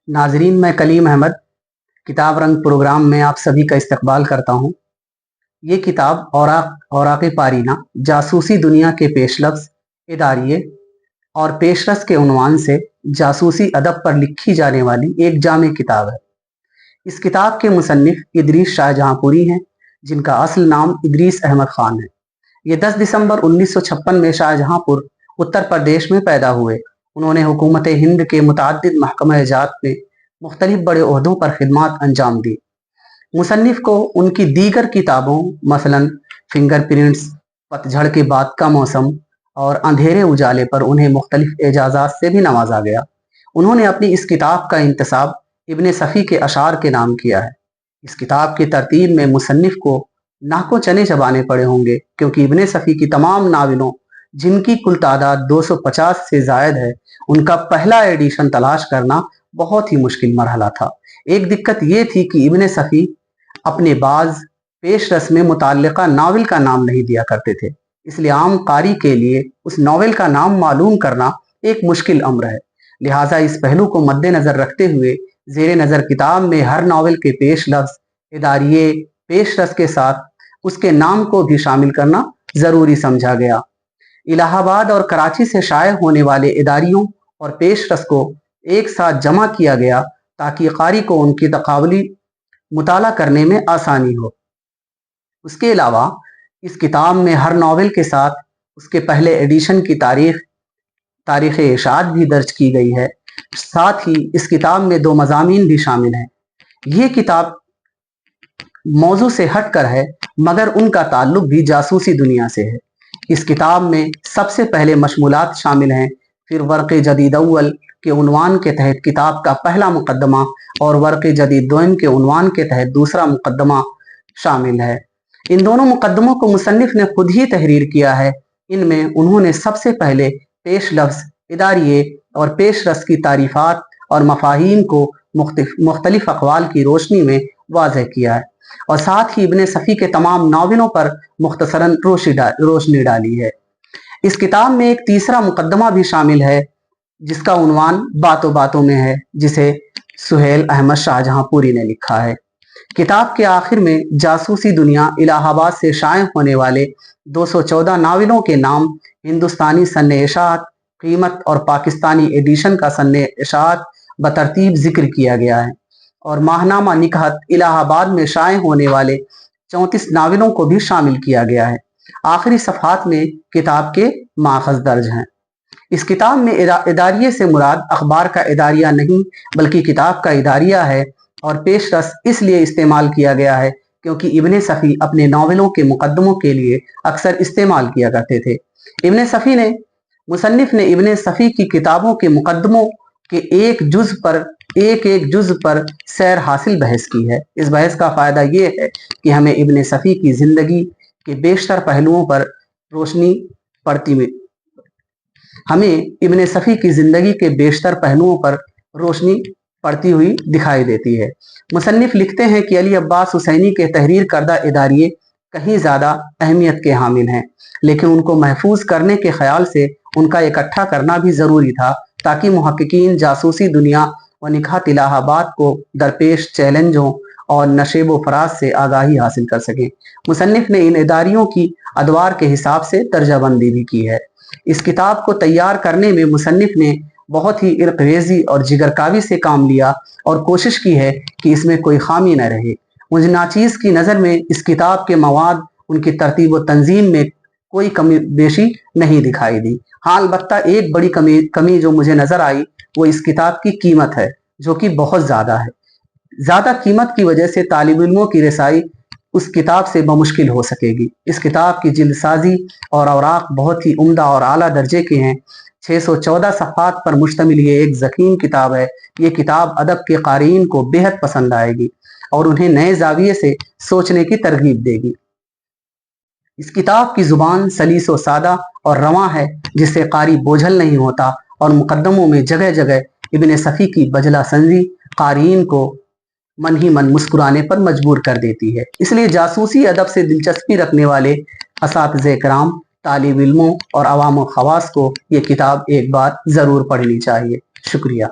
नाजरीन, मैं कलीम अहमद किताब रंग प्रोग्राम में आप सभी का इस्तकबाल करता हूँ। ये किताब औराक़ पारीना जासूसी दुनिया के पेशलफ्ज़, इदारिये और पेशरस के उन्वान से जासूसी अदब पर लिखी जाने वाली एक जामे किताब है। इस किताब के मुसन्निफ इदरीस शाहजहाँपुरी हैं, जिनका असल नाम इदरीस अहमद ख़ान है। ये 10 दिसंबर 1956 में शाहजहाँपुर, उत्तर प्रदेश में पैदा हुए। उन्होंने हुकूमत हिंद के मुतअद्दिद महकमा-ए-जात में मुख्तलिफ बड़े ओहदों पर खिदमात अंजाम दी। मुसन्निफ को उनकी दीगर किताबों मसलन फिंगरप्रिंट्स, पतझड़ के बाद का मौसम और अंधेरे उजाले पर उन्हें मुख्तलिफ एजाज़ात से भी नवाजा गया। उन्होंने अपनी इस किताब का इंतसाब इब्ने सफ़ी के अशार के नाम किया है। इस किताब की तरतीब में मुसन्निफ को नाको चने चबाने पड़े होंगे, क्योंकि इब्ने सफ़ी की तमाम नावलों, जिनकी कुल तादाद 250 से ज़ायद है, उनका पहला एडिशन तलाश करना बहुत ही मुश्किल मरहला था। एक दिक्कत ये थी कि इब्ने सफ़ी अपने बाज़ पेशरस में मुताल्लिका नावल का नाम नहीं दिया करते थे, इसलिए आम कारी के लिए उस नावल का नाम मालूम करना एक मुश्किल अम्र है। लिहाजा इस पहलू को मद्देनजर रखते हुए ज़ेरे नज़र किताब में हर नावल के पेश लफ्ज़, इदारिये, पेशरस के साथ उसके नाम को भी शामिल करना ज़रूरी समझा गया। इलाहाबाद और कराची से शाये होने वाले इदारियों और पेशरस को एक साथ जमा किया गया ताकि कारी को उनकी तकाबली मुताला करने में आसानी हो। उसके अलावा इस किताब में हर नावल के साथ उसके पहले एडिशन की तारीख़ इशाअत भी दर्ज की गई है। साथ ही इस किताब में 2 मज़ामीन भी शामिल हैं। ये किताब मौजू से हटकर है, मगर उनका ताल्लुक भी जासूसी दुनिया से है। इस किताब में सबसे पहले मशमूलात शामिल हैं, फिर वर्क़े जदीद अव्वल के उन्वान के तहत किताब का पहला मुकदमा और वर्क़े जदीद दोयम के उन्वान के तहत दूसरा मुकदमा शामिल है। इन दोनों मुकदमों को मुसन्निफ ने खुद ही तहरीर किया है। इनमें उन्होंने सबसे पहले पेश लफ्ज़, इदारिये और पेशरस की तारीफ़ात और मफ़ाहीम को मुख्तलिफ अक़वाल की रोशनी में वाज़ेह किया है और साथ ही इब्ने सफ़ी के तमाम नावलों पर मुख्तसरन रोशनी डाली है। इस किताब में एक तीसरा मुकदमा भी शामिल है, जिसका उन्वान बातों बातों में है, जिसे सुहेल अहमद शाहजहाँपुरी ने लिखा है। किताब के आखिर में जासूसी दुनिया इलाहाबाद से शाये होने वाले 214 नावलों के नाम, हिंदुस्तानी सन्ने इशाअत, कीमत और पाकिस्तानी एडिशन का सन्ने इशाअत बतरतीब जिक्र किया गया है और माहनामा निकहत इलाहाबाद में शाये होने वाले 34 नावलों को भी शामिल किया गया है। आखिरी सफ़हात में किताब के माखज़ दर्ज हैं। इस किताब में इदारिये से मुराद अखबार का इदारिया नहीं, बल्कि किताब का इदारिया है और पेशरस इसलिए इस्तेमाल किया गया है क्योंकि इब्ने सफ़ी अपने नावलों के मुकदमों के लिए अक्सर इस्तेमाल किया करते थे। मुसन्निफ ने इब्ने सफ़ी की किताबों के मुकदमों के एक जुज़ पर सैर हासिल बहस की है। इस बहस का फ़ायदा ये है कि हमें इब्ने सफ़ी की ज़िंदगी के बेशतर पहलुओं पर रोशनी पड़ती हुई दिखाई देती है। मुसन्निफ लिखते हैं कि अली अब्बास हुसैनी के तहरीर करदा इदारिये कहीं ज़्यादा अहमियत के हामिल हैं, लेकिन उनको महफूज करने के ख्याल से उनका इकट्ठा करना भी ज़रूरी था, ताकि मुहक्किकीन जासूसी दुनिया व निकाहत इलाहाबाद को दरपेश चैलेंजों और नशेबो फराज से आगाही हासिल कर सकें। मुसन्निफ ने इन इदारियों की अदवार के हिसाब से दर्जाबंदी भी की है। इस किताब को तैयार करने में मुसन्निफ ने बहुत ही इर्क़वेज़ी और जिगरकावी से काम लिया और कोशिश की है कि इसमें कोई खामी न रहे। मुझे नाचीज़ की नज़र में इस किताब के मवाद, उनकी तरतीब व तंजीम में कोई कमी बेशी नहीं दिखाई दी। हाँ, अलबत्ता एक बड़ी कमी जो मुझे नज़र आई वो इस किताब की कीमत है, जो कि बहुत ज़्यादा है। ज़्यादा कीमत की वजह से तालिब इल्मों की रसाई उस किताब से बमुश्किल हो सकेगी। इस किताब की जिल्द साजी और औराक बहुत ही उम्दा और आला दर्जे के हैं। 614 सफ़हात पर मुश्तमिल ये एक ज़ख़ीम किताब है। ये किताब अदब के क़ारीन को बेहद पसंद आएगी और उन्हें नए ज़ाविये से सोचने की तरग़ीब देगी। इस किताब की ज़ुबान सलीस व सादा और रवां है, जिससे क़ारी बोझल नहीं होता और मुकद्दमों में जगह जगह इब्ने सफ़ी की बजला संजी क़ारीन को मन ही मन मुस्कुराने पर मजबूर कर देती है। इसलिए जासूसी अदब से दिलचस्पी रखने वाले असातिज़े किराम, तालिब इल्मों और अवाम व ख़वास को ये किताब एक बार ज़रूर पढ़नी चाहिए। शुक्रिया।